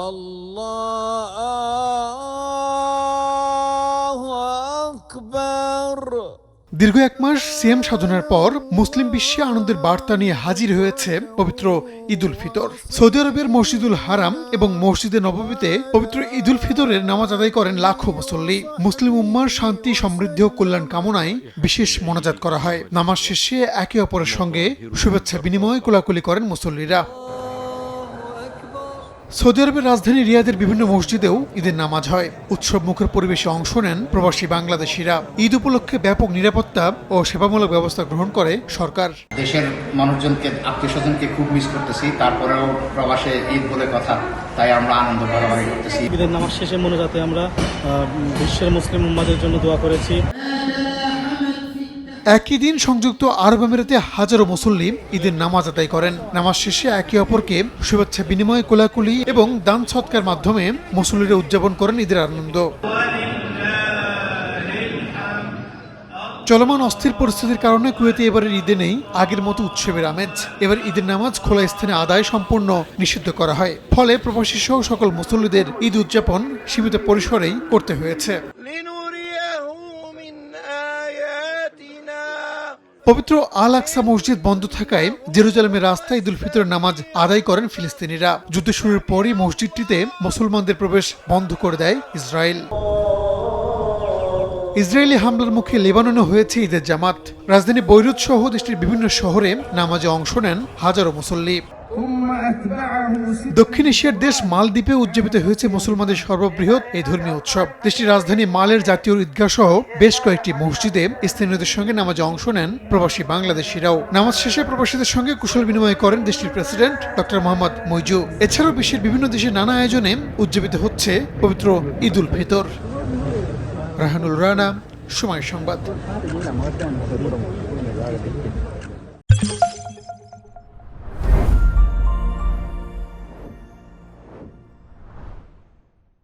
আল্লাহু আকবার। দীর্ঘ এক মাস সিয়াম সাধনার পর মুসলিম বিশ্বে আনন্দের বার্তা নিয়ে হাজির হয়েছে পবিত্র ঈদ উল ফিতর। সৌদি আরবের মসজিদুল হারাম এবং মসজিদে নববীতে পবিত্র ঈদ উল ফিতরের নামাজ আদায় করেন লাখো মুসল্লি। মুসলিম উম্মার শান্তি, সমৃদ্ধি ও কল্যাণ কামনায় বিশেষ মোনাজাত করা হয়। নামাজ শেষে একে অপরের সঙ্গে শুভেচ্ছা বিনিময় কোলাকুলি করেন মুসল্লিরা। সৌদি আরবের রাজধানী রিয়াদের বিভিন্ন মসজিদেও ঈদের নামাজ হয়। উৎসব মুখর পরিবেশে অংশ নেন প্রবাসী বাংলাদেশিরা। ঈদ উপলক্ষে ব্যাপক নিরাপত্তা ও সেবামূলক ব্যবস্থা গ্রহণ করে সরকার। দেশের মানুষজনকে, আত্মীয় স্বজনকে খুব মিস করতেছি, তারপরেও প্রবাসে ঈদ বলে কথা, তাই আমরা আনন্দ ভাগাভাগি করতেছি। ঈদের নামাজ শেষে মোনাজাতে আমরা বিশ্বের মুসলিম উম্মাদের জন্য দোয়া করেছি। একই দিন সংযুক্ত আরব আমিরাতে হাজারো মুসল্লি ঈদের নামাজ আদায় করেন। নামাজ শেষে একে অপরকে শুভেচ্ছা বিনিময়, কোলাকুলি এবং দান সৎকার মাধ্যমে মুসল্লিরা উদযাপন করেন ঈদের আনন্দ। চলমান অস্থির পরিস্থিতির কারণে কুয়েতে এবারের ঈদে নেই আগের মতো উৎসবের আমেজ। এবার ঈদের নামাজ খোলা স্থানে আদায় সম্পূর্ণ নিষিদ্ধ করা হয়। ফলে প্রবাসী সহ সকল মুসল্লিদের ঈদ উদযাপন সীমিত পরিসরেই করতে হয়েছে। পবিত্র আল আকসা মসজিদ বন্ধ থাকায় জেরুজালেমের রাস্তায় ঈদ উল ফিতরের নামাজ আদায় করেন ফিলিস্তিনিরা। যুদ্ধ শুরুর পরই মসজিদটিতে মুসলমানদের প্রবেশ বন্ধ করে দেয় ইসরায়েল। ইসরায়েলি হামলার মুখে লেবাননে হয়েছে ঈদের জামাত। রাজধানী বৈরুত সহ দেশটির বিভিন্ন শহরে নামাজে অংশ নেন হাজারো মুসল্লি। দক্ষিণ এশিয়ার দেশ মালদ্বীপে উদযাপিত হয়েছে মুসলমানদের সর্ববৃহৎ এই ধর্মীয় উৎসব। দেশটির রাজধানী মালের জাতীয় ঈদগাহ সহ বেশ কয়েকটি মসজিদে স্থানীয়দের সঙ্গে নামাজে অংশ নেন প্রবাসী বাংলাদেশিরাও। নামাজ শেষে প্রবাসীদের সঙ্গে কুশল বিনিময় করেন দেশটির প্রেসিডেন্ট ডক্টর মোহাম্মদ মইজু। এছাড়াও বিশ্বের বিভিন্ন দেশে নানা আয়োজনে উদযাপিত হচ্ছে পবিত্র ঈদ উল ফিতর। রাহানুল রানা, সময় সংবাদ।